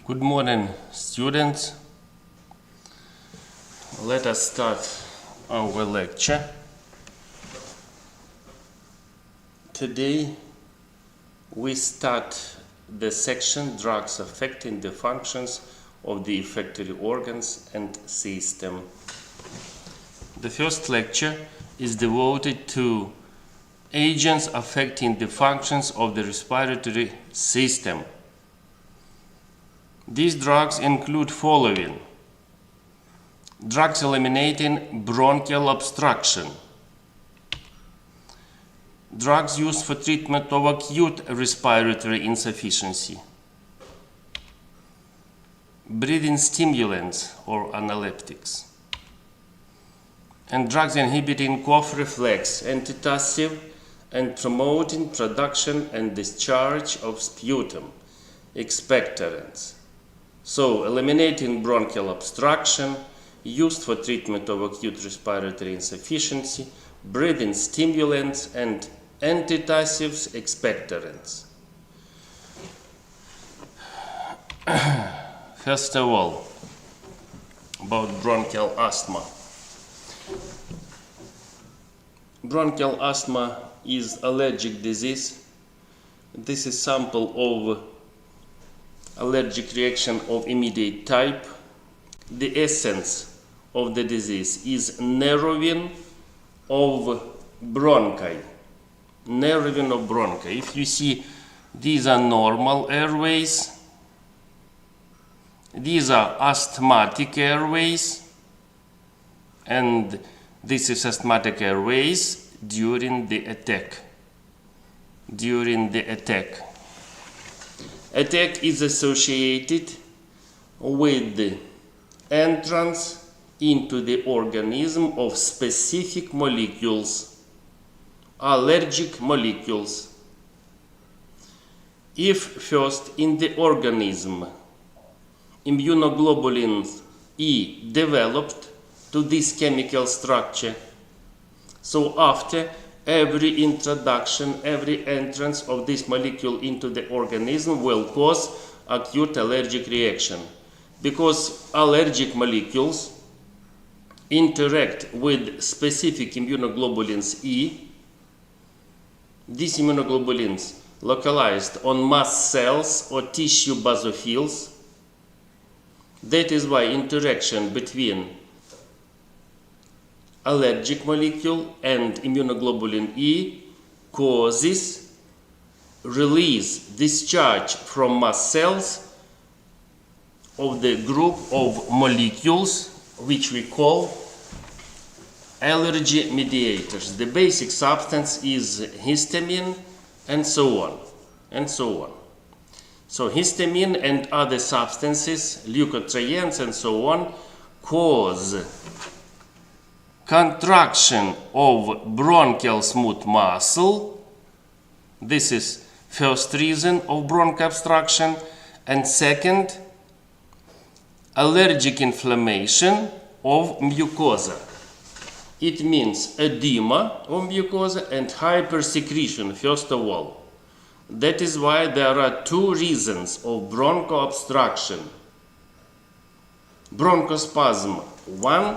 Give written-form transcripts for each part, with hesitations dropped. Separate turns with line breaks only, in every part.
Good morning, students. Let us start our lecture. Today we start the section drugs affecting the functions of the effectory organs and system. The first lecture is devoted to agents affecting the functions of the respiratory system. These drugs include following: drugs eliminating bronchial obstruction, drugs used for treatment of acute respiratory insufficiency, breathing stimulants or analeptics, and drugs inhibiting cough reflex, antitussive, and promoting production and discharge of sputum, expectorants. So, eliminating bronchial obstruction, used for treatment of acute respiratory insufficiency, breathing stimulants, and antitussives, expectorants. First of all, about bronchial asthma. Bronchial asthma is allergic disease. This is sample of allergic reaction of immediate type. The essence of the disease is narrowing of bronchi. Narrowing of bronchi. If you see, these are normal airways. These are asthmatic airways. And this is asthmatic airways during the attack. During the attack. Attack is associated with the entrance into the organism of specific molecules, allergic molecules. If first in the organism immunoglobulin E developed to this chemical structure, so after every introduction, every entrance of this molecule into the organism will cause acute allergic reaction, because allergic molecules interact with specific immunoglobulins E. These immunoglobulins localized on mast cells or tissue basophils. That is why interaction between allergic molecule and immunoglobulin E causes release, discharge from mast cells of the group of molecules which we call allergy mediators. The basic substance is histamine and so on, and so on. So histamine and other substances, leukotrienes and so on, cause contraction of bronchial smooth muscle. This is first reason of bronchial obstruction. And second, allergic inflammation of mucosa. It means edema of mucosa and hypersecretion, first of all. That is why there are two reasons of bronchoobstruction. Bronchospasm 1,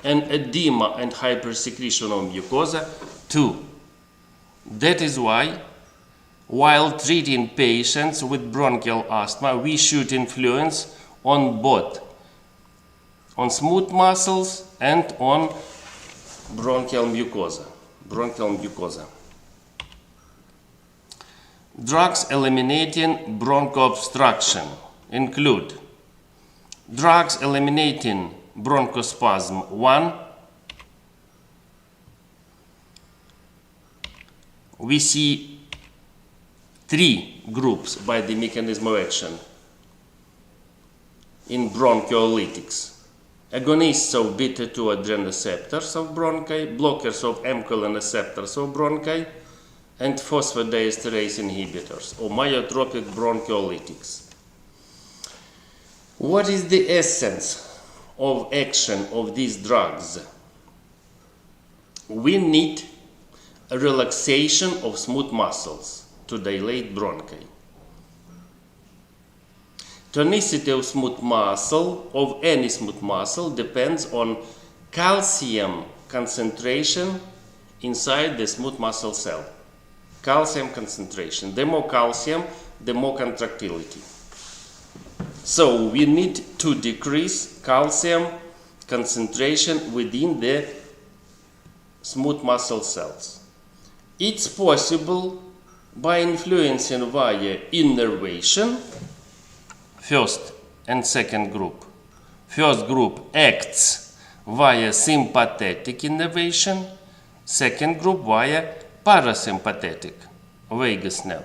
and edema and hypersecretion of mucosa 2. That is why, while treating patients with bronchial asthma, we should influence on both, on smooth muscles and on bronchial mucosa. Bronchial mucosa. Drugs eliminating bronchoobstruction include drugs eliminating bronchospasm 1. We see three groups by the mechanism of action in bronchiolytics. Agonists of beta-2 adrenoceptors of bronchi, blockers of M-cholineceptors of bronchi, and phosphodiesterase inhibitors or myotropic bronchiolytics. What is the essence of action of these drugs? We need a relaxation of smooth muscles to dilate bronchi. tonicity of smooth muscle, of any smooth muscle, depends on calcium concentration inside the smooth muscle cell. Calcium concentration. The more calcium, the more contractility. So we need to decrease calcium concentration within the smooth muscle cells. It's possible by influencing via innervation, first and second group. First group acts via sympathetic innervation, second group via parasympathetic vagus nerve.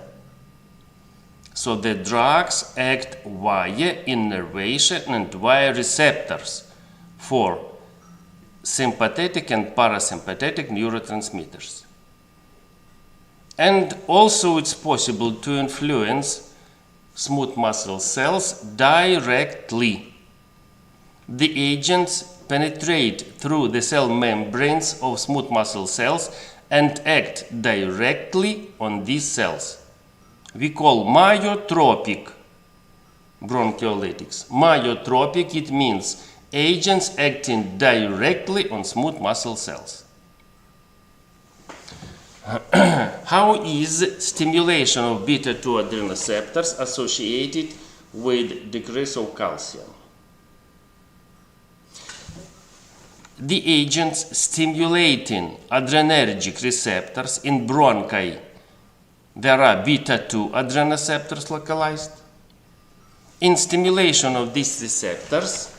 So the drugs act via innervation and via receptors for sympathetic and parasympathetic neurotransmitters. And also it's possible to influence smooth muscle cells directly. The agents penetrate through the cell membranes of smooth muscle cells and act directly on these cells. We call myotropic bronchiolytics. Myotropic, it means agents acting directly on smooth muscle cells. How is stimulation of beta-2 adrenoceptors associated with decrease of calcium? The agents stimulating adrenergic receptors in bronchi, there are beta-2 adrenoceptors localized. In stimulation of these receptors,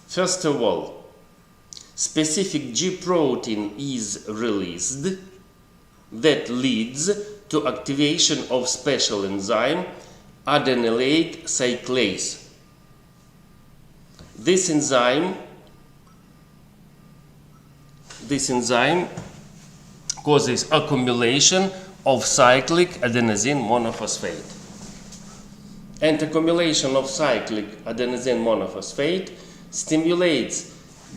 first of all, specific G protein is released that leads to activation of special enzyme adenylate cyclase. This enzyme causes accumulation of cyclic adenosine monophosphate. And accumulation of cyclic adenosine monophosphate stimulates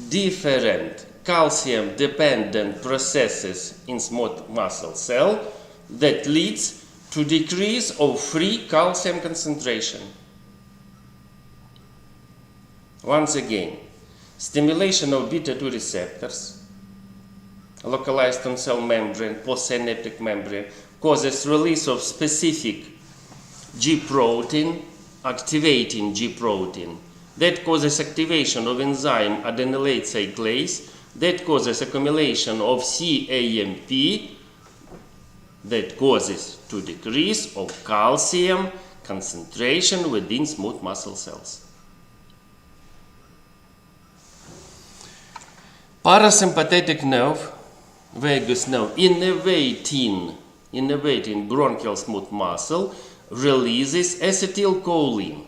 different calcium-dependent processes in smooth muscle cell that leads to decrease of free calcium concentration. Once again, stimulation of beta-2 receptors localized on cell membrane, postsynaptic membrane, causes release of specific G protein, activating G protein. That causes activation of enzyme adenylate cyclase, that causes accumulation of CAMP, that causes to decrease of calcium concentration within smooth muscle cells. Parasympathetic nerve, vagus nerve, innervating bronchial smooth muscle, releases acetylcholine.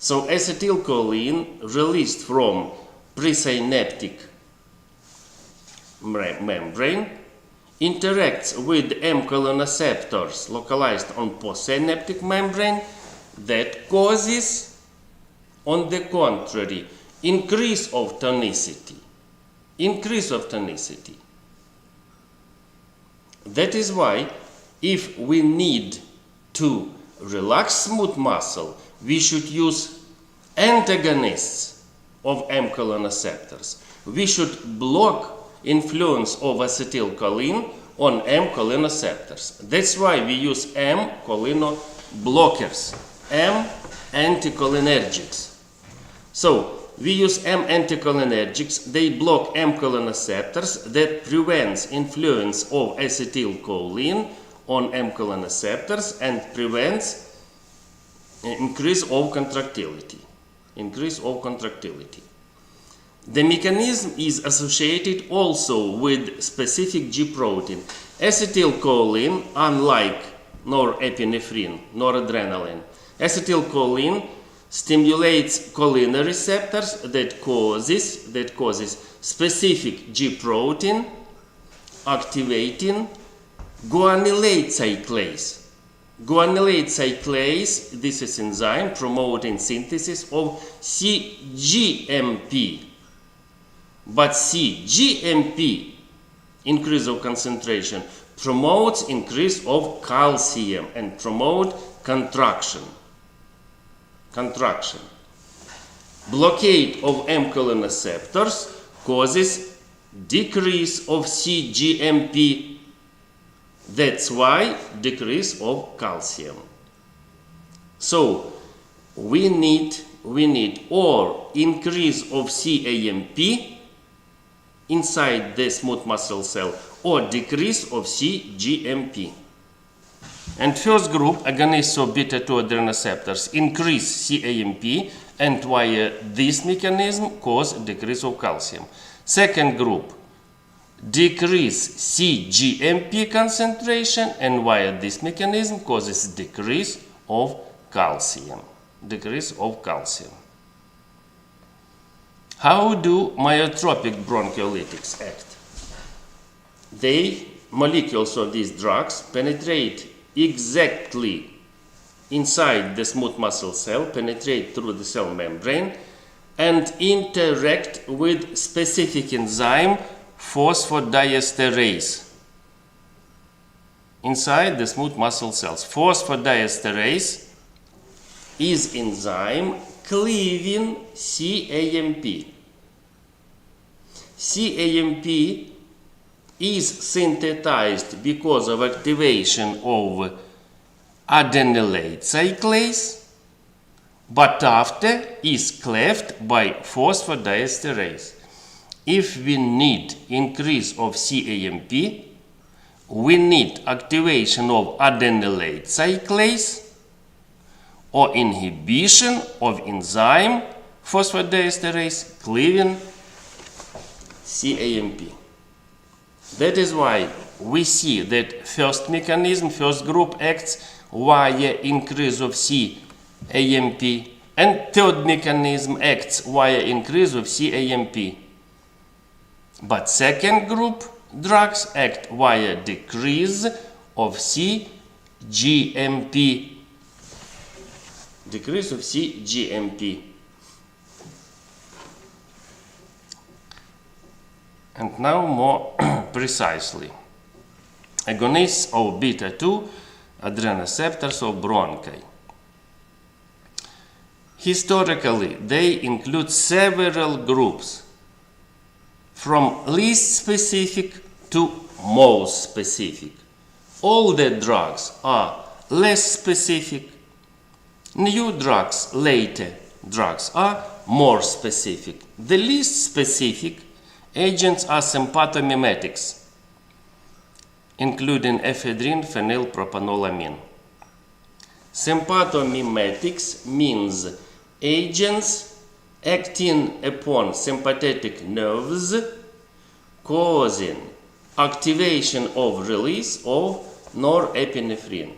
So acetylcholine released from presynaptic membrane interacts with M cholineceptors localized on postsynaptic membrane that causes, on the contrary, increase of tonicity. That is why if we need to relax smooth muscle, we should use antagonists of M cholineceptors. We should block influence of acetylcholine on M cholineceptors. That's why we use M cholinoblockers, M anticholinergics. So we use M anticholinergics. They block M cholineceptors that prevents influence of acetylcholine on M cholineceptors and prevents increase of contractility. The mechanism is associated also with specific G protein. Acetylcholine, unlike norepinephrine, noradrenaline, acetylcholine stimulates cholinereceptors that causes specific G protein activating guanylate cyclase. Guanylate cyclase, this is enzyme promoting synthesis of cGMP. But cGMP, increase of concentration, promotes increase of calcium and promote contraction. Blockade of M cholineceptors causes decrease of cGMP. That's why decrease of calcium. So we need or increase of CAMP inside the smooth muscle cell or decrease of cGMP. And first group, agonists of beta-2 adrenoceptors, increase CAMP and via this mechanism cause decrease of calcium. Second group, decrease cGMP concentration and via this mechanism causes decrease of calcium. How do myotropic bronchiolytics act? Molecules of these drugs penetrate exactly inside the smooth muscle cell, penetrate through the cell membrane and interact with specific enzyme phosphodiesterase inside the smooth muscle cells. Phosphodiesterase is enzyme cleaving CAMP. CAMP is synthesized because of activation of adenylate cyclase, but after is cleft by phosphodiesterase. If we need increase of CAMP, we need activation of adenylate cyclase or inhibition of enzyme phosphodiesterase cleaving CAMP. That is why we see that first group acts via increase of CAMP and third mechanism acts via increase of CAMP. But second group drugs act via decrease of cGMP. And now more precisely. Agonists of beta-2 adrenoceptors of bronchi. Historically, they include several groups, from least specific to most specific. All the drugs are less specific. New drugs, later drugs, are more specific. The least specific agents are sympathomimetics, including ephedrine, phenylpropanolamine. Sympathomimetics means agents acting upon sympathetic nerves, causing activation of release of norepinephrine.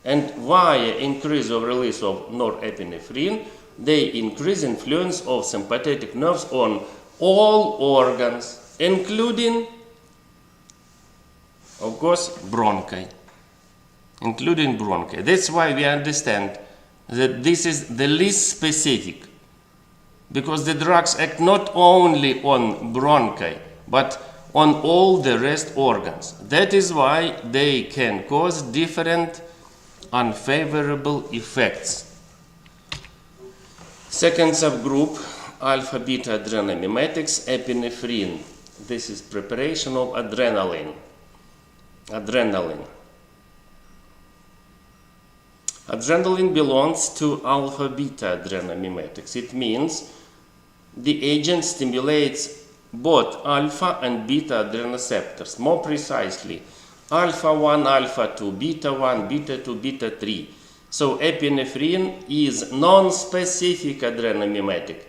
And via increase of release of norepinephrine, they increase influence of sympathetic nerves on all organs, including, of course, bronchi. That's why we understand that this is the least specific, because the drugs act not only on bronchi, but on all the rest organs. That is why they can cause different unfavorable effects. Second subgroup, alpha-beta adrenomimetics, epinephrine. This is preparation of adrenaline. Adrenaline belongs to alpha-beta adrenomimetics. It means the agent stimulates both alpha and beta adrenoceptors. More precisely, alpha-1, alpha-2, beta-1, beta-2, beta-3. So epinephrine is non-specific adrenomimetic.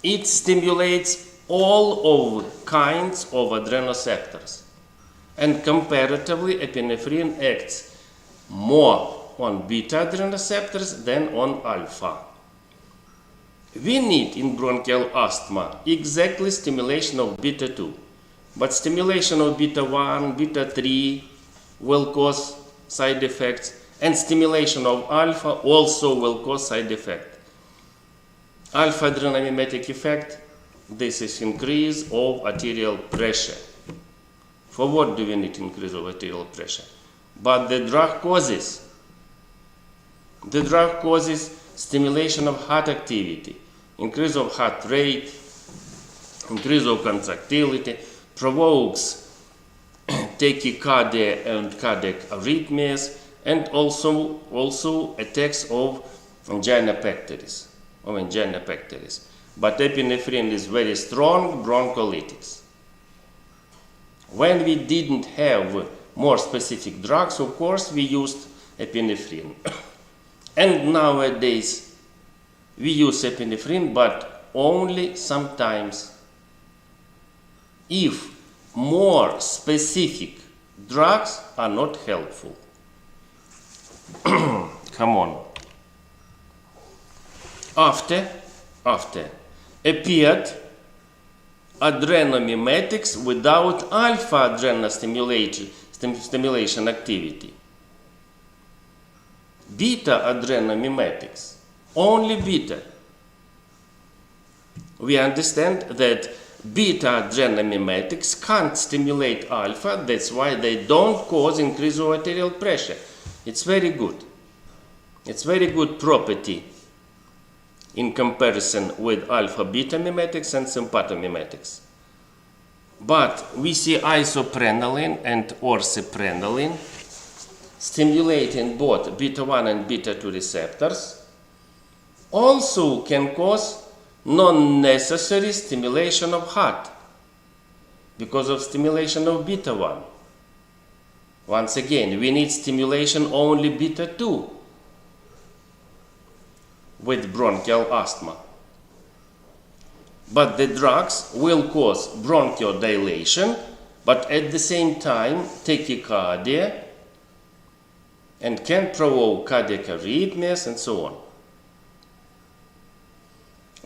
It stimulates all of kinds of adrenoceptors. And comparatively, epinephrine acts more on beta adrenoceptors than on alpha. We need in bronchial asthma exactly stimulation of beta-2, but stimulation of beta-1, beta-3 will cause side effects, and stimulation of alpha also will cause side effect. Alpha adrenomimetic effect, this is increase of arterial pressure. For what do we need increase of arterial pressure? But the drug causes. The drug causes stimulation of heart activity, increase of heart rate, increase of contractility, provokes tachycardia and cardiac arrhythmias, and also attacks of angina pectoris. But epinephrine is very strong broncholytics. When we didn't have more specific drugs, of course, we used epinephrine. And nowadays, we use epinephrine, but only sometimes. If more specific drugs are not helpful. Come on. After appeared adrenomimetics without alpha adrenal stimulation activity. Beta adrenomimetics, only beta. We understand that beta adrenomimetics can't stimulate alpha, that's why they don't cause increase of arterial pressure. It's very good. It's very good property in comparison with alpha-beta mimetics and sympathomimetics. But we see isoprenaline and orsiprenaline stimulating both beta-1 and beta-2 receptors also can cause non-necessary stimulation of heart because of stimulation of beta-1. Once again, we need stimulation only beta-2 with bronchial asthma. But the drugs will cause bronchodilation, but at the same time tachycardia, and can provoke cardiac arrhythmias and so on.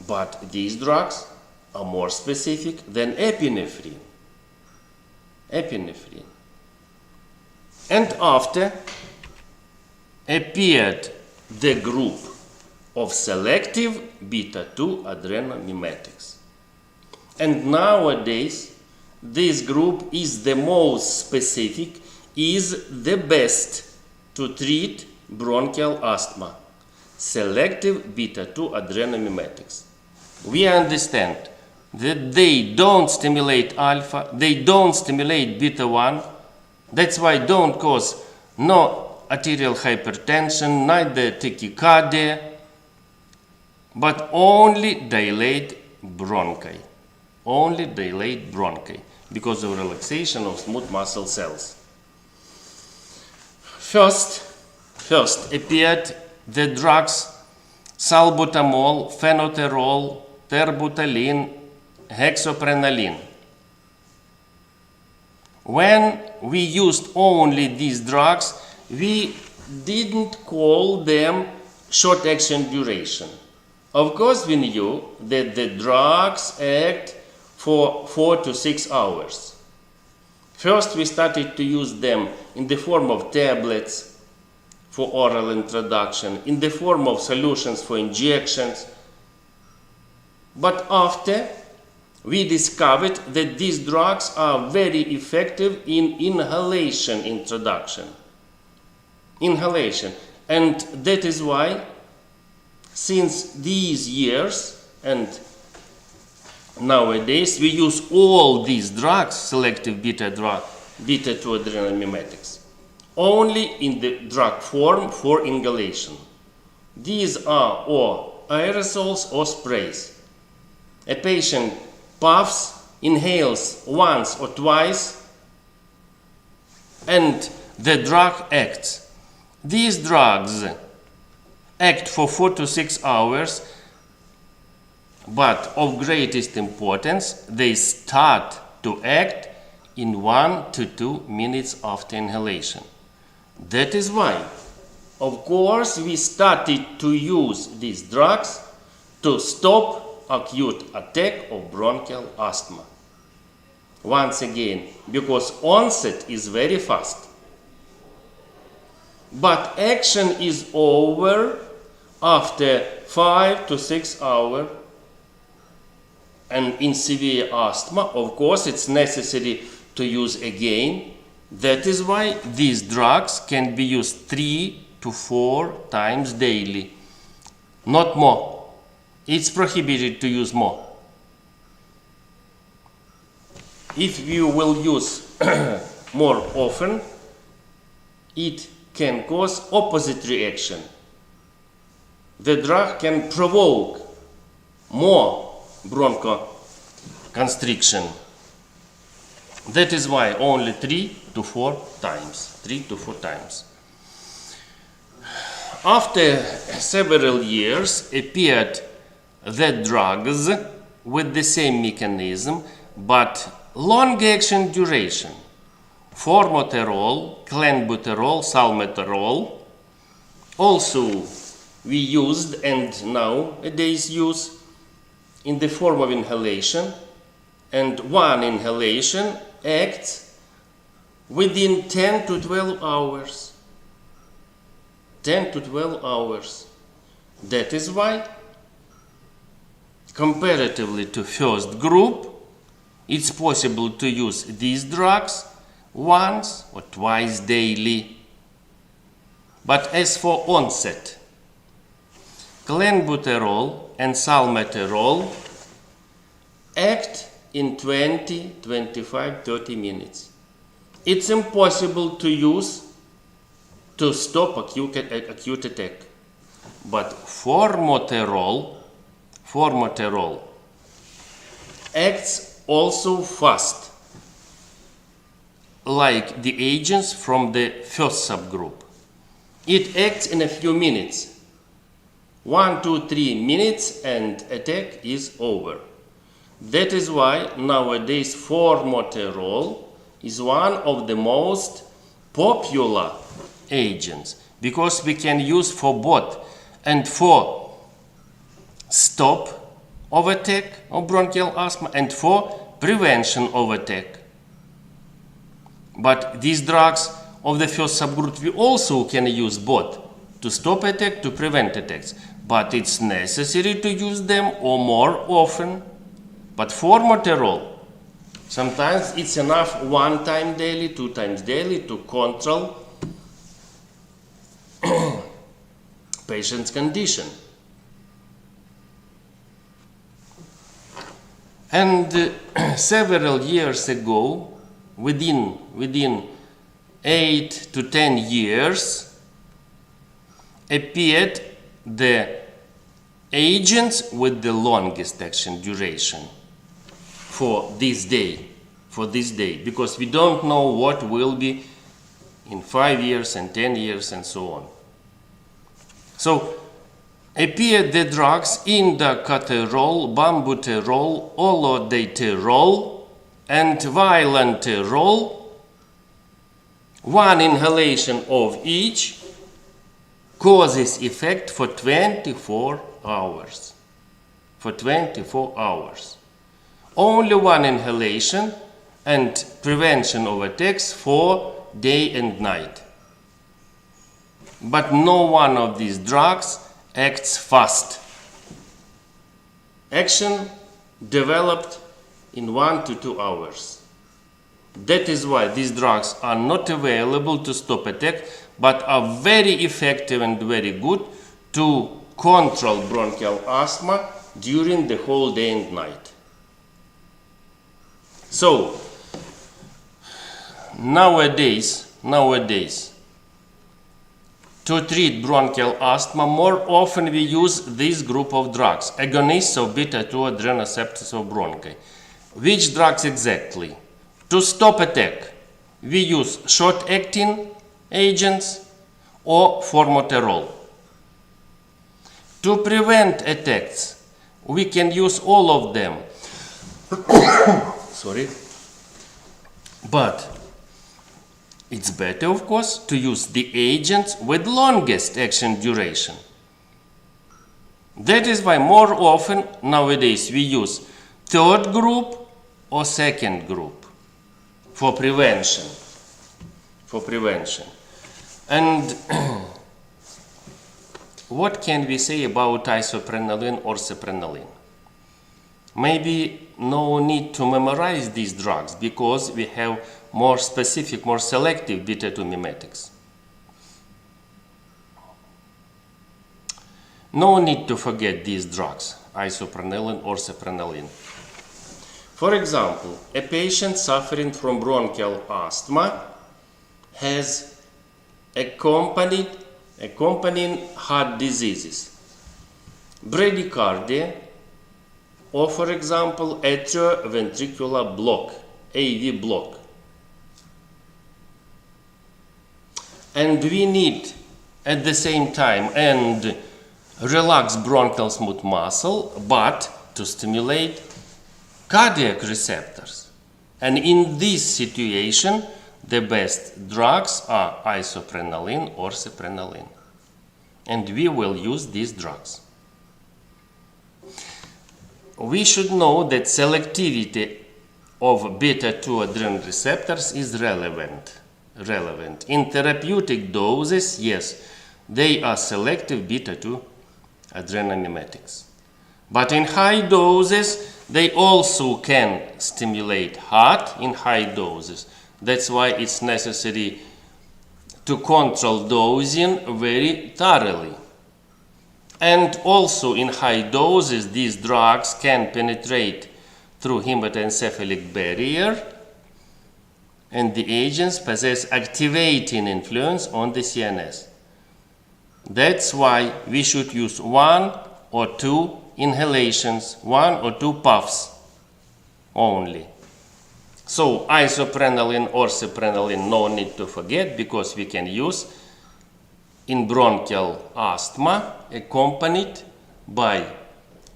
But these drugs are more specific than epinephrine. And after appeared the group of selective beta-2 adrenomimetics. And nowadays, this group is the most specific, is the best to treat bronchial asthma. Selective beta-2 adrenomimetics. We understand that they don't stimulate alpha, they don't stimulate beta-1, that's why don't cause no arterial hypertension, neither tachycardia, but only dilate bronchi. Only dilate bronchi because of relaxation of smooth muscle cells. First appeared the drugs salbutamol, phenterol, terbutaline, hexoprenaline. When we used only these drugs, we didn't call them short action duration. Of course, we knew that the drugs act for 4 to 6 hours. First, we started to use them in the form of tablets for oral introduction, in the form of solutions for injections. But after, we discovered that these drugs are very effective in inhalation introduction. Inhalation. And that is why, since these years and nowadays, we use all these drugs, selective beta-2 adrenomimetics, only in the drug form for inhalation. These are or aerosols or sprays. A patient puffs, inhales once or twice, and the drug acts. These drugs act for 4 to 6 hours, but of greatest importance, they start to act in 1 to 2 minutes after inhalation. That is why, of course, we started to use these drugs to stop acute attack of bronchial asthma. Once again, because onset is very fast. But action is over after 5 to 6 hours. And in severe asthma, of course, it's necessary to use again. That is why these drugs can be used 3 to 4 times daily, not more. It's prohibited to use more. If you will use more often, it can cause opposite reaction. The drug can provoke more bronchoconstriction. That is why only 3 to 4 times. 3 to 4 times. After several years appeared the drugs with the same mechanism but long action duration. Formoterol, clenbuterol, salmeterol. Also we used and nowadays use in the form of inhalation, and one inhalation acts within 10 to 12 hours. 10 to 12 hours. That is why, comparatively to first group, it's possible to use these drugs once or twice daily. But as for onset, clenbuterol and salmeterol act in 20, 25, 30 minutes. It's impossible to use to stop acute attack. But formoterol acts also fast, like the agents from the first subgroup. It acts in a few minutes. 1, 2, 3 minutes and attack is over. That is why nowadays formoterol is one of the most popular agents, because we can use for both and for stop of attack of bronchial asthma and for prevention of attack. But these drugs of the first subgroup we also can use both to stop attack, to prevent attacks. But it's necessary to use them or more often. But formoterol, sometimes it's enough 1 time daily, 2 times daily to control patient's condition. And several years ago, within 8 to 10 years, appeared the agents with the longest action duration for this day, because we don't know what will be in 5 years and 10 years and so on. So appeared the drugs indacaterol, bambuterol, olodaterol, and vilanterol. One inhalation of each causes effect for 24 hours. For 24 hours. Only one inhalation and prevention of attacks for day and night. But no one of these drugs acts fast. Action developed in 1 to 2 hours. That is why these drugs are not available to stop attack, but are very effective and very good to control bronchial asthma during the whole day and night. So, nowadays, to treat bronchial asthma, more often we use this group of drugs, agonists of beta-2 adrenoceptors of bronchi. Which drugs exactly? To stop attack, we use short-acting agents or formoterol. To prevent attacks, we can use all of them. Sorry. But it's better, of course, to use the agents with longest action duration. That is why more often nowadays we use third group or second group for prevention. And what can we say about isoprenaline or sertraline? maybe no need to memorize these drugs because we have more specific, more selective beta-2 mimetics. No need to forget these drugs, isoprenaline or seprenaline. For example, a patient suffering from bronchial asthma has accompanying heart diseases, bradycardia, or for example, atrioventricular block, AV block. And we need at the same time and relax bronchial smooth muscle, but to stimulate cardiac receptors. And in this situation, the best drugs are isoprenaline or seprenaline. And we will use these drugs. We should know that selectivity of beta-2 adrenaline receptors is relevant. In therapeutic doses, yes, they are selective beta-2 adrenaline mimetics. But in high doses, they also can stimulate heart in high doses. That's why it's necessary to control dosing very thoroughly. And also in high doses, these drugs can penetrate through hematoencephalic barrier, and the agents possess activating influence on the CNS. That's why we should use 1 or 2 inhalations, 1 or 2 puffs only. So isoprenaline or seprenaline, no need to forget, because we can use in bronchial asthma accompanied by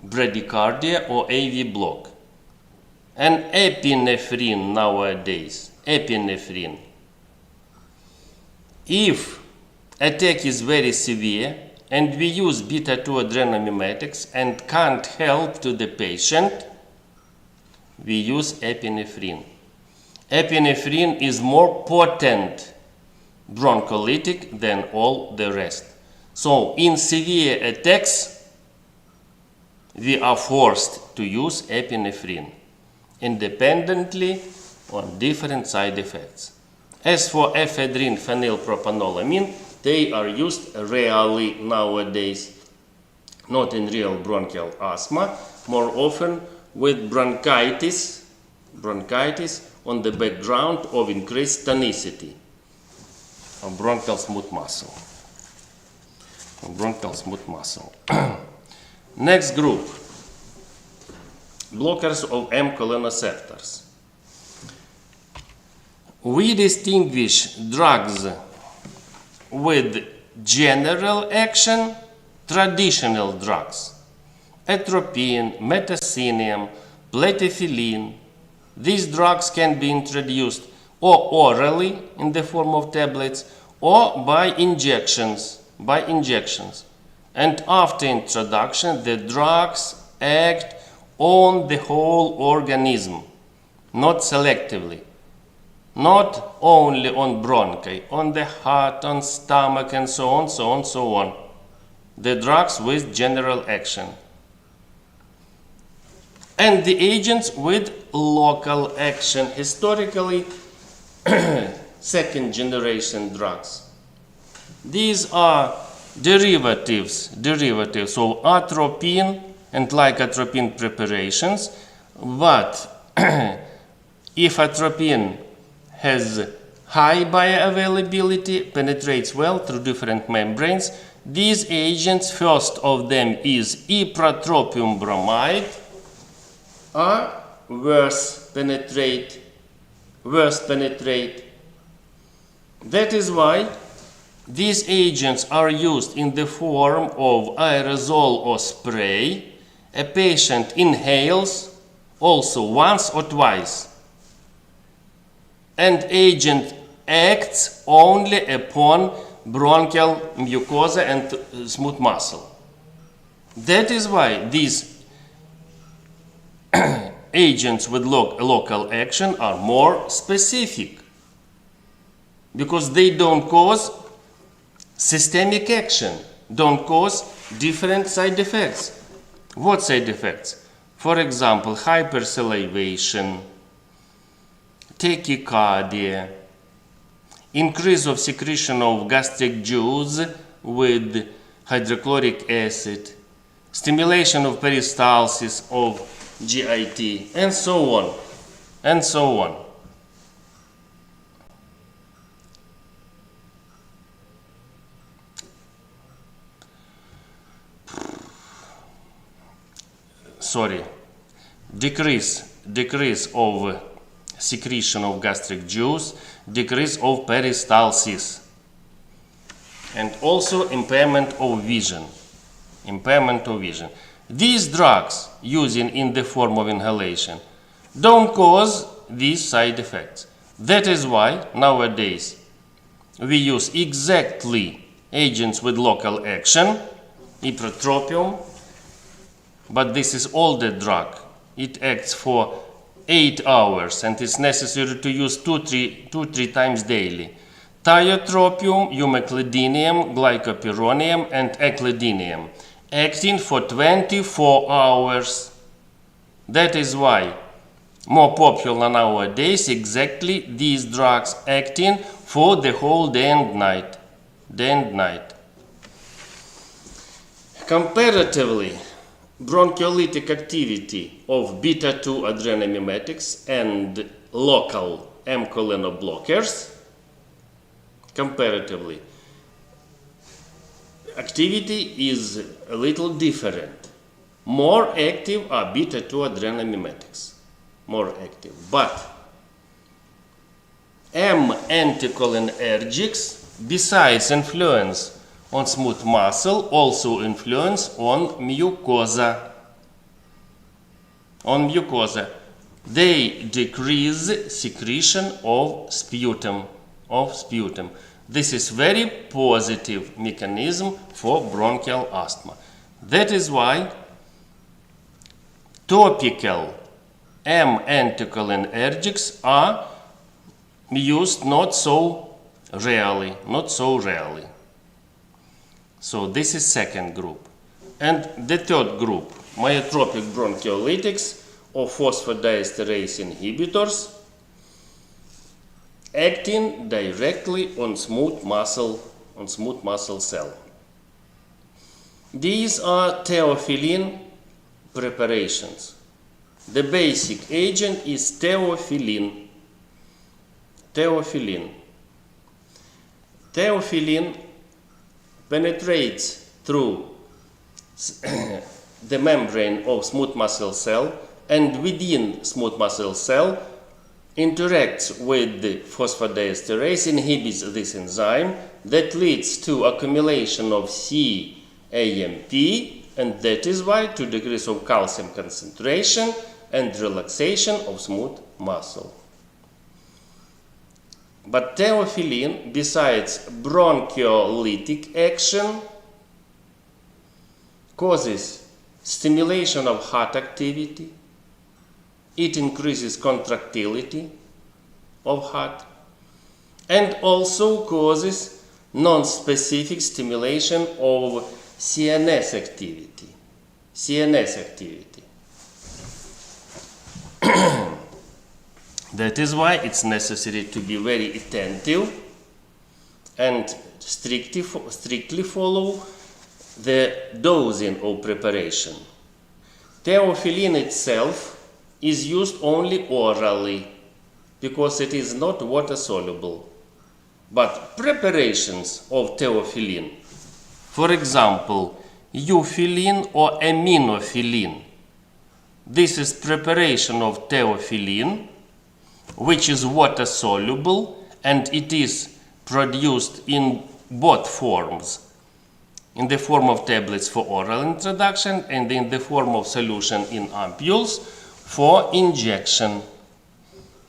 bradycardia or AV block. And epinephrine nowadays, epinephrine. If attack is very severe and we use beta-2 adrenaline mimetics and can't help to the patient, we use epinephrine. Epinephrine is more potent broncholytic than all the rest. So in severe attacks, we are forced to use epinephrine independently on different side effects. As for ephedrine, phenylpropanolamine, they are used rarely nowadays, not in real bronchial asthma, more often with bronchitis on the background of increased tonicity of bronchial smooth muscle. Next group, blockers of M cholinesterase. We distinguish drugs with general action, traditional drugs, atropine, metacinium, platyphylline. These drugs can be introduced or orally in the form of tablets or by injections. And after introduction, the drugs act on the whole organism, not selectively. Not only on bronchi, on the heart, on stomach, and so on. The drugs with general action. And the agents with local action, historically second generation drugs. These are derivatives of atropine and like atropine preparations, but if atropine has high bioavailability, penetrates well through different membranes, these agents, first of them is ipratropium bromide, are worse penetrate. That is why these agents are used in the form of aerosol or spray. A patient inhales also once or twice. And agent acts only upon bronchial mucosa and smooth muscle. That is why these agents with local action are more specific, because they don't cause systemic action, don't cause different side effects. What side effects? For example, hypersalivation, tachycardia, increase of secretion of gastric juice with hydrochloric acid, stimulation of peristalsis of GIT, and so on, and so on. Sorry, decrease of secretion of gastric juice, decrease of peristalsis, and also impairment of vision. Impairment of vision. These drugs using in the form of inhalation don't cause these side effects. That is why nowadays we use exactly agents with local action, ipratropium, but this is older drug. It acts for 8 hours and it's necessary to use 2-3 times daily. Tiotropium, umeclidinium, glycopyrronium, and eclidinium, acting for 24 hours. That is why more popular nowadays exactly these drugs acting for the whole day and night. Comparatively, bronchiolytic activity of beta-2 adrenomimetics and local M-cholinoblockers, comparatively, activity is a little different. More active are beta-2 adrenomimetics, more active. But M-anticholinergics, besides influence on smooth muscle, also influence on mucosa. They decrease secretion of sputum. This is very positive mechanism for bronchial asthma. That is why topical M-anticholinergics are used not so rarely. So this is second group. And the third group, myotropic bronchiolytics or phosphodiesterase inhibitors, acting directly on smooth muscle cell. These are theophylline preparations. The basic agent is theophylline. Theophylline penetrates through the membrane of smooth muscle cell and within smooth muscle cell interacts with the phosphodiesterase, inhibits this enzyme that leads to accumulation of CAMP, and that is why to decrease of calcium concentration and relaxation of smooth muscle. But theophylline, besides bronchiolytic action, causes stimulation of heart activity. It increases contractility of heart and also causes non-specific stimulation of CNS activity. That is why it's necessary to be very attentive and strictly follow the dosing of preparation. Theophylline itself is used only orally because it is not water soluble. But preparations of theophylline, for example, euphylline or aminophylline, this is preparation of theophylline which is water soluble, and it is produced in both forms, in the form of tablets for oral introduction and in the form of solution in ampules for injection.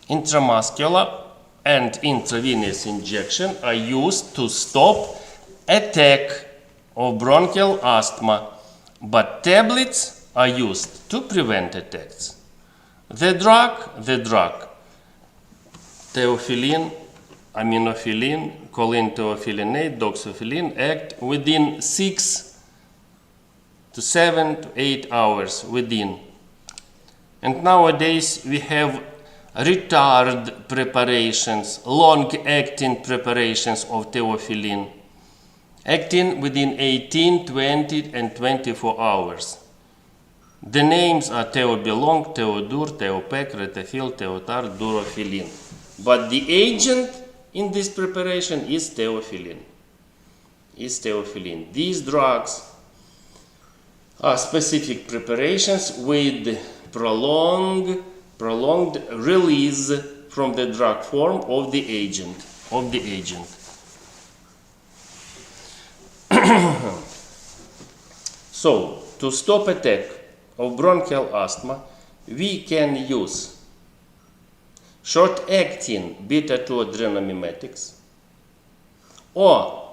Intramuscular and intravenous injection are used to stop attack of bronchial asthma, but tablets are used to prevent attacks. The drug, theophylline, aminophylline, choline theophyllinate, doxyphylline act within 6 to 7 to 8 hours within And nowadays we have retard preparations, long-acting preparations of theophylline, acting within 18, 20, and 24 hours. The names are Theobilong, Theodur, Theopec, Retafil, Theotar, Durofilin. But the agent in this preparation is theophylline. These drugs are specific preparations with prolonged release from the drug form of the agent. So, to stop attack of bronchial asthma, we can use short-acting beta-2 adrenomimetics or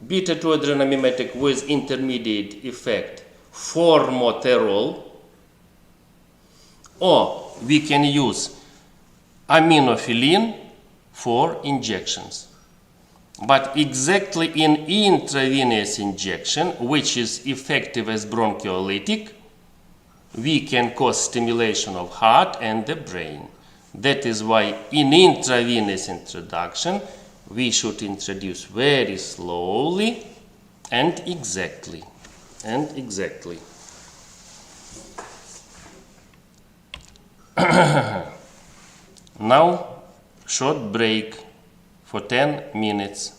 beta-2 adrenomimetic with intermediate effect formoterol, or we can use aminophylline for injections. But exactly in intravenous injection, which is effective as broncholytic, we can cause stimulation of heart and the brain. That is why in intravenous introduction, we should introduce very slowly and exactly. Now, short break for 10 minutes.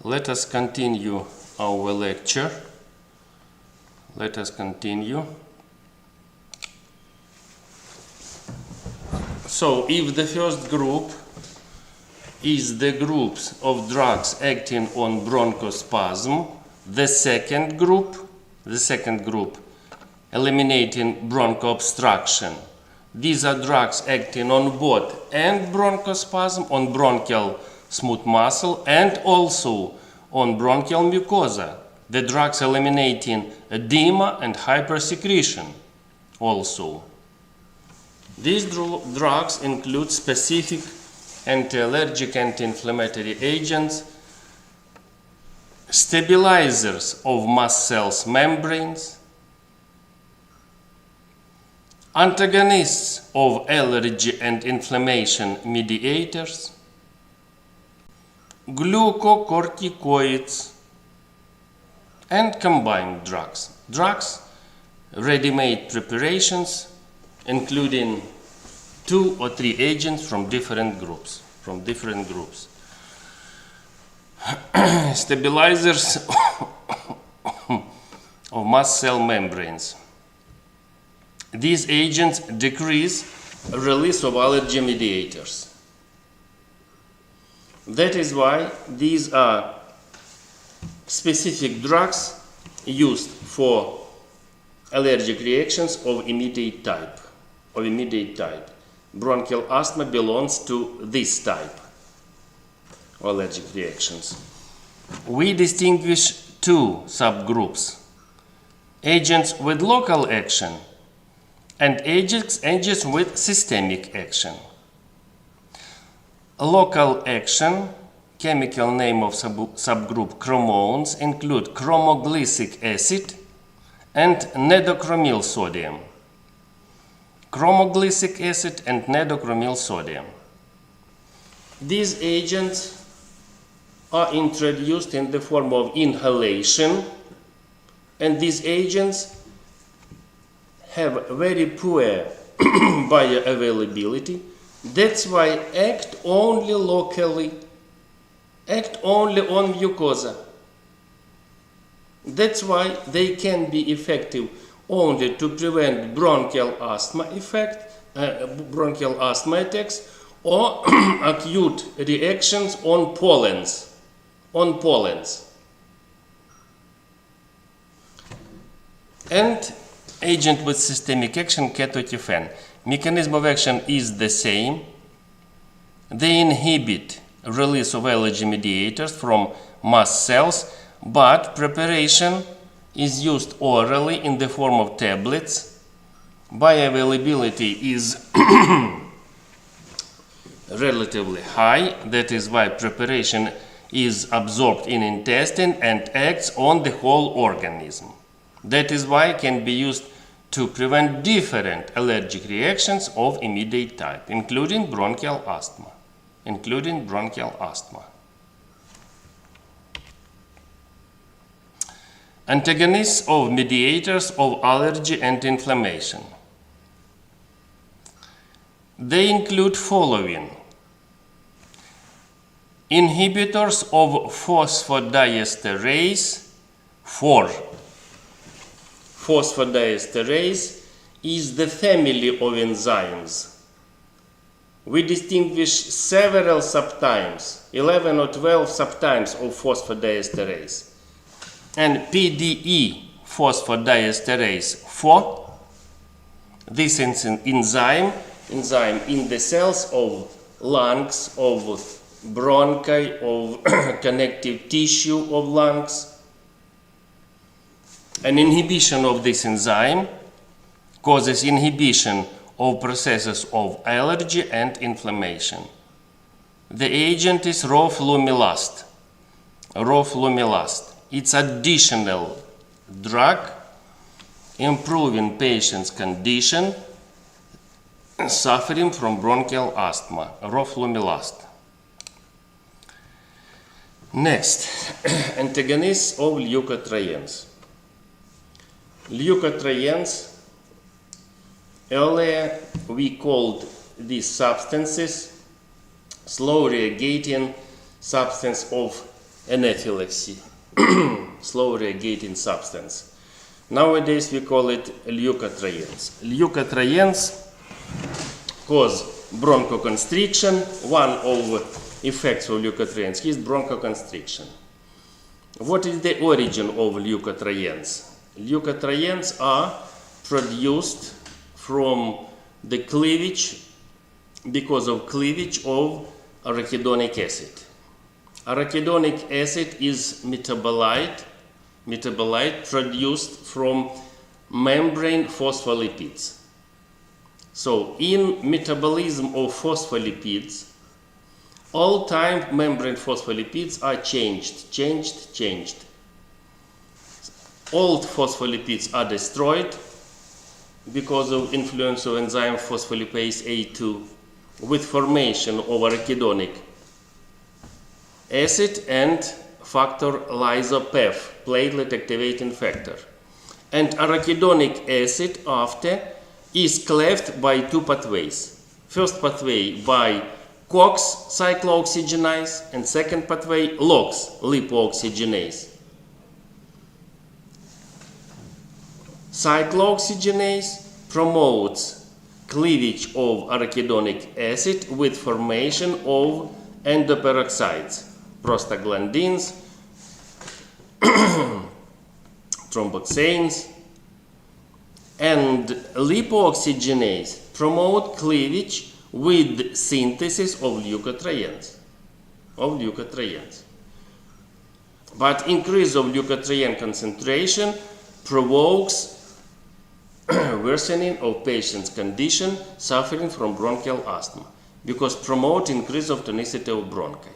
Let us continue our lecture. Let us continue. So, if the first group is the groups of drugs acting on bronchospasm, the second group eliminating bronchoobstruction. These are drugs acting on both and bronchospasm, on bronchial smooth muscle, and also on bronchial mucosa. The drugs eliminating edema and hypersecretion also. These drugs include specific anti-allergic, anti-inflammatory agents, stabilizers of mast cells membranes, antagonists of allergy and inflammation mediators, glucocorticoids, and combined drugs. Drugs, ready-made preparations, including 2 or 3 agents from different groups. Stabilizers of mast cell membranes. These agents decrease release of allergy mediators. That is why these are specific drugs used for allergic reactions of immediate type. Bronchial asthma belongs to this type of allergic reactions. We distinguish 2 subgroups: agents with local action and agents with systemic action. Local action, chemical name of subgroup chromones, include chromoglycic acid and nedochromyl sodium. Chromoglycic acid and nedochromyl sodium. These agents are introduced in the form of inhalation, and these agents have very poor bioavailability. That's why act only locally, act only on mucosa. That's why they can be effective only to prevent bronchial asthma attacks or acute reactions on pollens. And agent with systemic action, ketotifen. Mechanism of action is the same. They inhibit release of allergy mediators from mast cells, but preparation is used orally in the form of tablets. Bioavailability is relatively high. That is why preparation is absorbed in intestine and acts on the whole organism. That is why it can be used to prevent different allergic reactions of immediate type, including bronchial asthma. Antagonists of mediators of allergy and inflammation. They include following: inhibitors of phosphodiesterase 4. Phosphodiesterase is the family of enzymes. We distinguish several subtypes, 11 or 12 subtypes of phosphodiesterase. And PDE phosphodiesterase 4, this is an enzyme in the cells of lungs, of bronchi, of connective tissue of lungs. An inhibition of this enzyme causes inhibition of processes of allergy and inflammation. The agent is roflumilast. It's additional drug improving patient's condition suffering from bronchial asthma, roflumilast. Next, antagonists of leukotrienes. Leukotrienes, earlier we called these substances slow reacting substance of anaphylaxis, slow reacting substance. Nowadays we call it leukotrienes. Leukotrienes cause bronchoconstriction. One of effects of leukotrienes is bronchoconstriction. What is the origin of leukotrienes? Leukotrienes are produced from the cleavage, because of cleavage of arachidonic acid. Arachidonic acid is metabolite produced from membrane phospholipids. So in metabolism of phospholipids, all time membrane phospholipids are changed. Old phospholipids are destroyed because of influence of enzyme phospholipase A2 with formation of arachidonic acid and factor lysopef, platelet activating factor. And arachidonic acid after is cleft by two pathways. First pathway by COX cyclooxygenase and second pathway LOX lipooxygenase. Cyclooxygenase promotes cleavage of arachidonic acid with formation of endoperoxides, prostaglandins, thromboxanes, and lipooxygenase promote cleavage with synthesis of leukotrienes. But increase of leukotriene concentration provokes worsening of patient's condition suffering from bronchial asthma, because promote increase of tonicity of bronchi.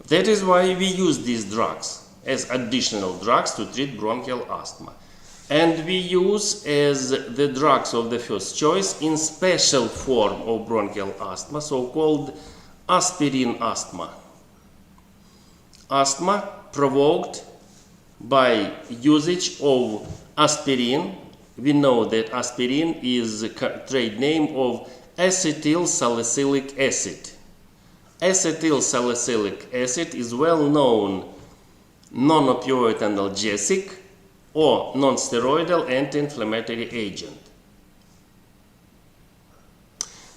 That is why we use these drugs as additional drugs to treat bronchial asthma. And we use as the drugs of the first choice in special form of bronchial asthma, so-called aspirin asthma. Asthma provoked by usage of aspirin. We know that aspirin is a trade name of acetyl salicylic acid. Acetyl salicylic acid is well known non-opioid analgesic or non-steroidal anti-inflammatory agent.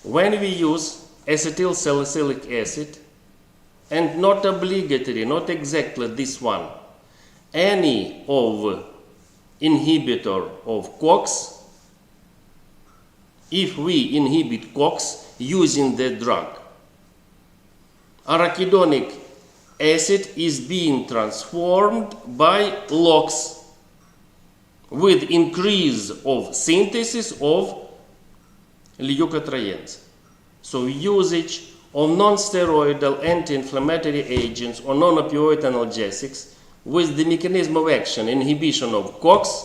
When we use acetyl salicylic acid, and not obligatory, not exactly this one, any of inhibitor of COX, if we inhibit COX using the drug, arachidonic acid is being transformed by LOX with increase of synthesis of leukotrienes. So usage of non-steroidal anti-inflammatory agents or non-opioid analgesics with the mechanism of action inhibition of COX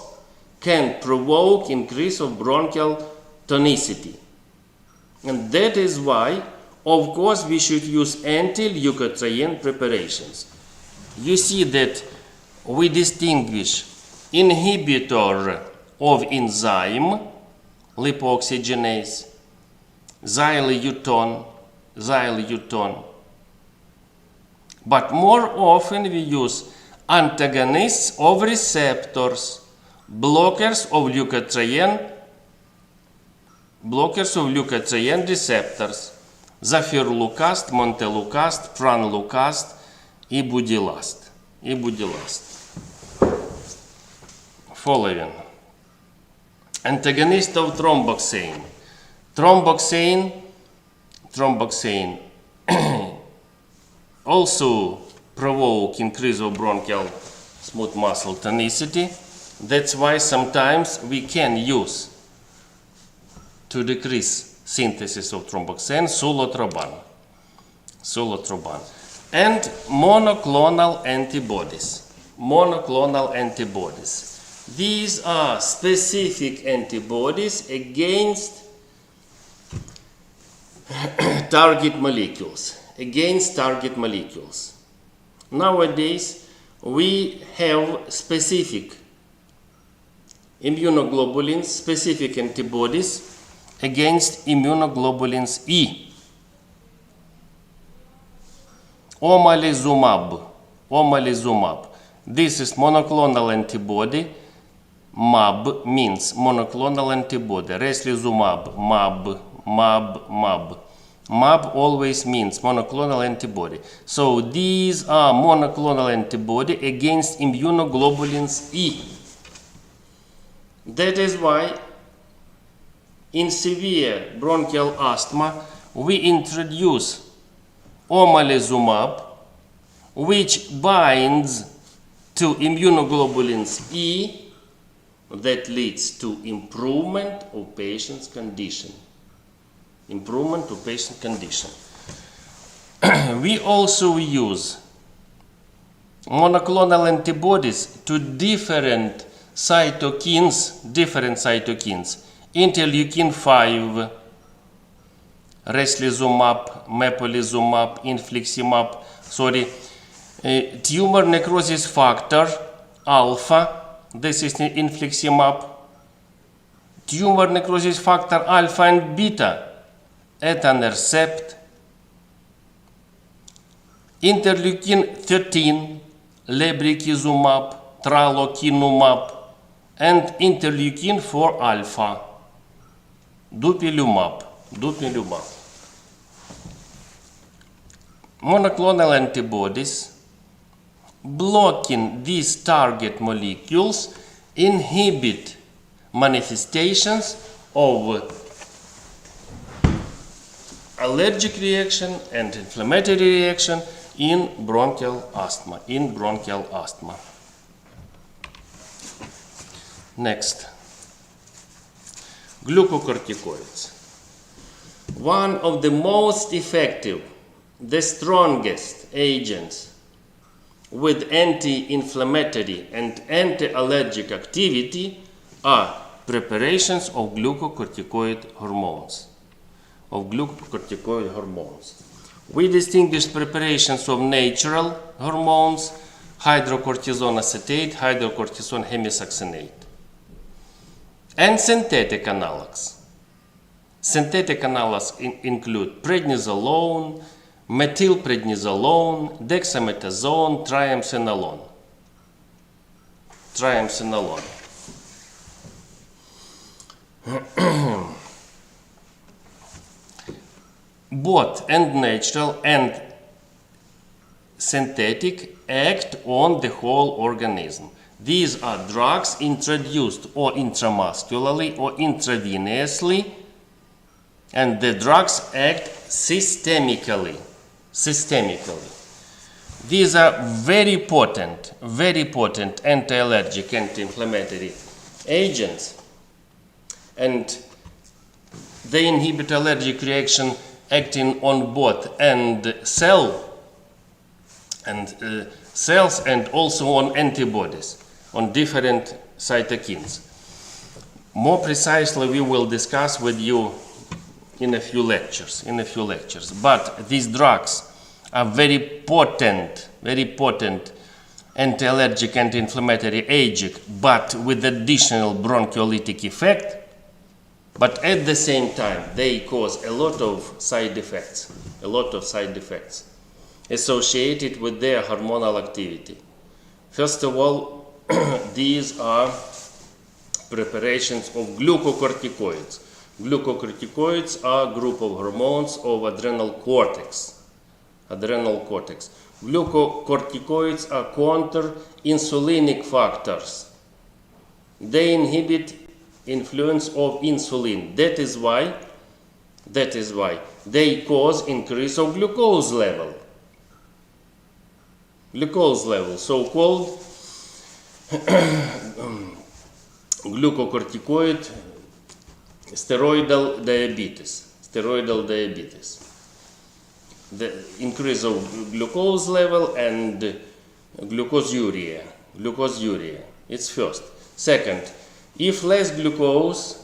can provoke increase of bronchial tonicity. And that is why, of course, we should use anti-leukotriene preparations. You see that we distinguish inhibitor of enzyme, lipooxygenase, xylitol, but more often we use antagonists of receptors, blockers of leukotriene receptors, zafirlukast, montelukast, pranlukast и budilast. Following. Antagonist of thromboxane. Thromboxane also provoke increase of bronchial smooth muscle tonicity. That's why sometimes we can use, to decrease synthesis of thromboxane, sulotroban. And monoclonal antibodies. These are specific antibodies against target molecules. Nowadays, we have specific immunoglobulins, specific antibodies against immunoglobulins E. Omalizumab. Omalizumab. This is monoclonal antibody. MAB means monoclonal antibody. Reslizumab, MAB, MAB, MAB. MAB always means monoclonal antibody. So these are monoclonal antibody against immunoglobulins E. That is why in severe bronchial asthma we introduce omalizumab, which binds to immunoglobulins E, that leads to improvement of patient's condition. Improvement of patient condition. We also use monoclonal antibodies to different cytokines, interleukin 5, reslizumab, mepolizumab, infliximab, tumor necrosis factor alpha, this is infliximab, tumor necrosis factor alpha and beta, etanercept, interleukin 13, lebrikizumab, tralokinumab, and interleukin 4 alpha, dupilumab. Monoclonal antibodies blocking these target molecules inhibit manifestations of allergic reaction and inflammatory reaction in bronchial asthma. Next, glucocorticoids. One of the most effective, the strongest agents with anti-inflammatory and anti-allergic activity are preparations of glucocorticoid hormones. We distinguish preparations of natural hormones, hydrocortisone acetate, hydrocortisone hemisuccinate, and synthetic analogs. Synthetic analogs include prednisolone, methylprednisolone, dexamethasone, triamcinolone. Both and natural and synthetic act on the whole organism. These are drugs introduced or intramuscularly or intravenously, and the drugs act systemically. These are very potent anti-allergic, anti-inflammatory agents, and they inhibit allergic reaction acting on both cells and also on antibodies, on different cytokines. More precisely, we will discuss with you in a few lectures. But these drugs are very potent anti-allergic, anti-inflammatory agent, but with additional broncholytic effect. But at the same time, they cause a lot of side effects associated with their hormonal activity. First of all, these are preparations of glucocorticoids. Glucocorticoids are a group of hormones of adrenal cortex. Glucocorticoids are counter-insulinic factors. They inhibit influence of insulin. That is why they cause increase of glucose level, so-called glucocorticoid steroidal diabetes. The increase of glucose level and glucosuria. It's first. Second, if less glucose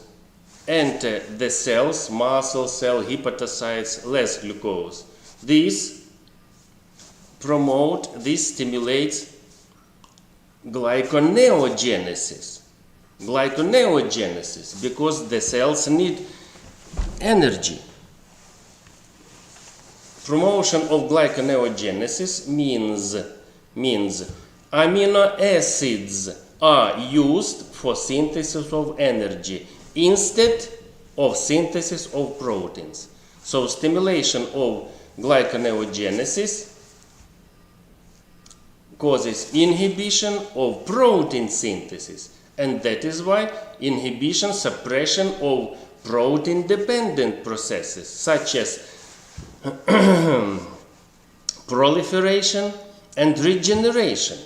enter the cells, muscle cell, hepatocytes, less glucose, this stimulates glyconeogenesis, because the cells need energy. Promotion of glyconeogenesis means amino acids are used for synthesis of energy instead of synthesis of proteins. So stimulation of glyconeogenesis causes inhibition of protein synthesis, and that is why inhibition, suppression of protein-dependent processes such as proliferation and regeneration.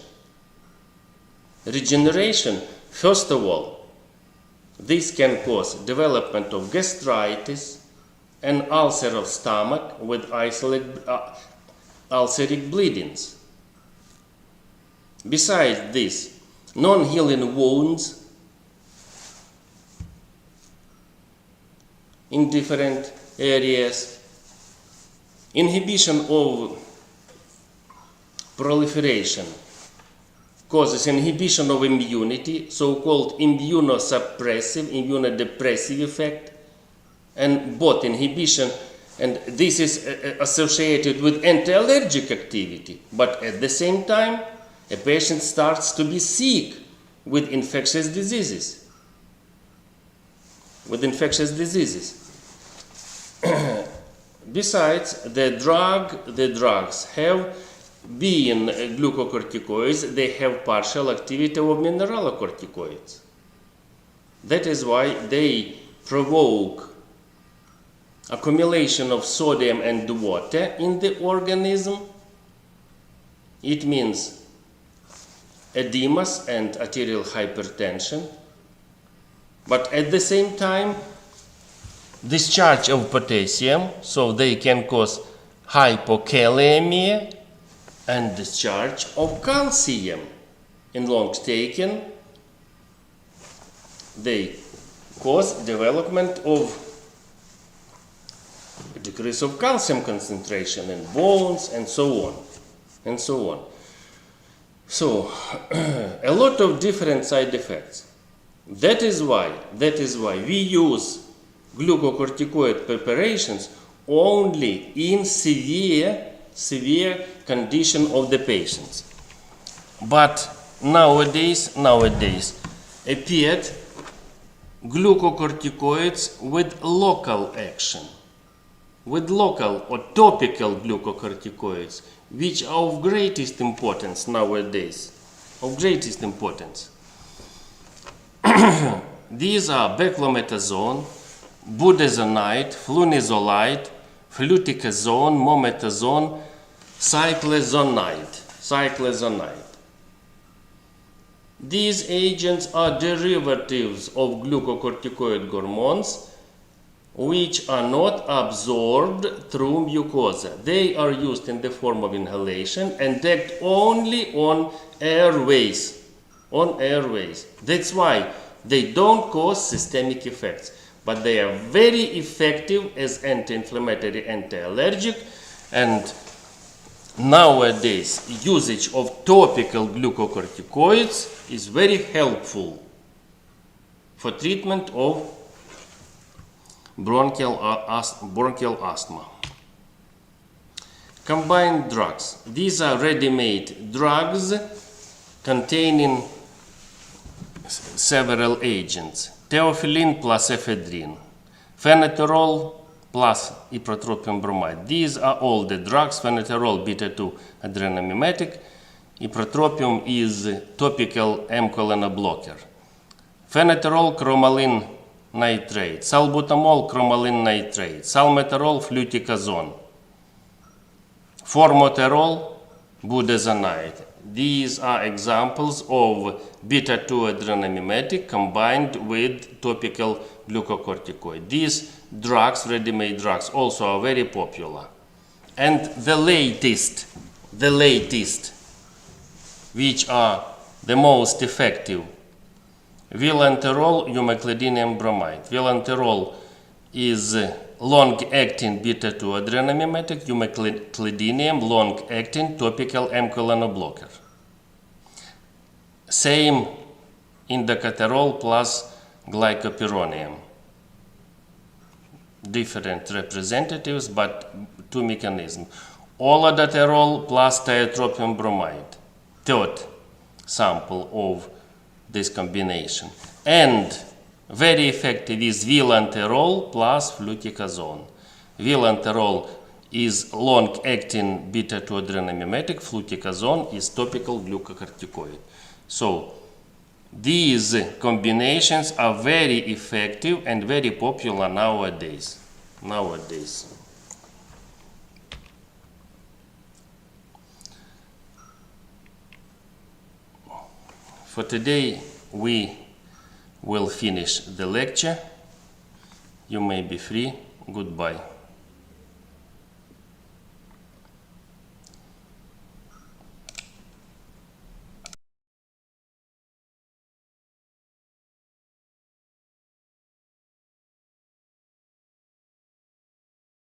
Regeneration, first of all, this can cause development of gastritis and ulcer of stomach with ulceric bleedings. Besides this, non-healing wounds in different areas, inhibition of proliferation causes inhibition of immunity, so-called immunodepressive effect, and both inhibition, and this is associated with anti-allergic activity, but at the same time, a patient starts to be sick with infectious diseases. Besides, the drugs have been glucocorticoids, they have partial activity of mineralocorticoids. That is why they provoke accumulation of sodium and water in the organism. It means edemas and arterial hypertension, but at the same time, discharge of potassium, so they can cause hypokalemia, and discharge of calcium. In long taken, they cause development of a decrease of calcium concentration in bones, and so on, and so on. So, a lot of different side effects. That is why we use glucocorticoid preparations only in severe condition of the patients. But nowadays appeared glucocorticoids with local action, with local or topical glucocorticoids, which are of greatest importance nowadays, These are beclometazone, budesonide, flunizolide, fluticasone, mometazone, cyclizonide. These agents are derivatives of glucocorticoid hormones which are not absorbed through mucosa. They are used in the form of inhalation and act only on airways. That's why they don't cause systemic effects, but they are very effective as anti-inflammatory, anti-allergic, and nowadays usage of topical glucocorticoids is very helpful for treatment of bronchial asthma. Combined drugs. These are ready-made drugs containing several agents. Theophylline plus ephedrine, phenytoral plus ipratropium bromide. These are all the drugs. Phenytoral beta-2 adrenomimetic. Ipratropium is topical M-colon blocker. Phenytoral chromalin nitrate, salbutamol chromalin nitrate, salmeterol fluticasone, formoterol budesonide. These are examples of beta-2 adrenomimetic combined with topical glucocorticoid. These drugs, ready-made drugs, also are very popular. And the latest, which are the most effective, vilanterol, umeclidinium bromide. Vilanterol is long-acting beta-2 adrenomimetic, umeclidinium long-acting topical M-colon blocker. Same indacaterol plus glycopyrronium. different representatives, but two mechanisms. Olodaterol plus tiotropium bromide, third sample of this combination. And very effective is vilanterol plus fluticasone. Vilanterol is long-acting beta-2 adrenomimetic, fluticasone is topical glucocorticoid. So these combinations are very effective and very popular nowadays. For today, we will finish the lecture. You may be free. Goodbye.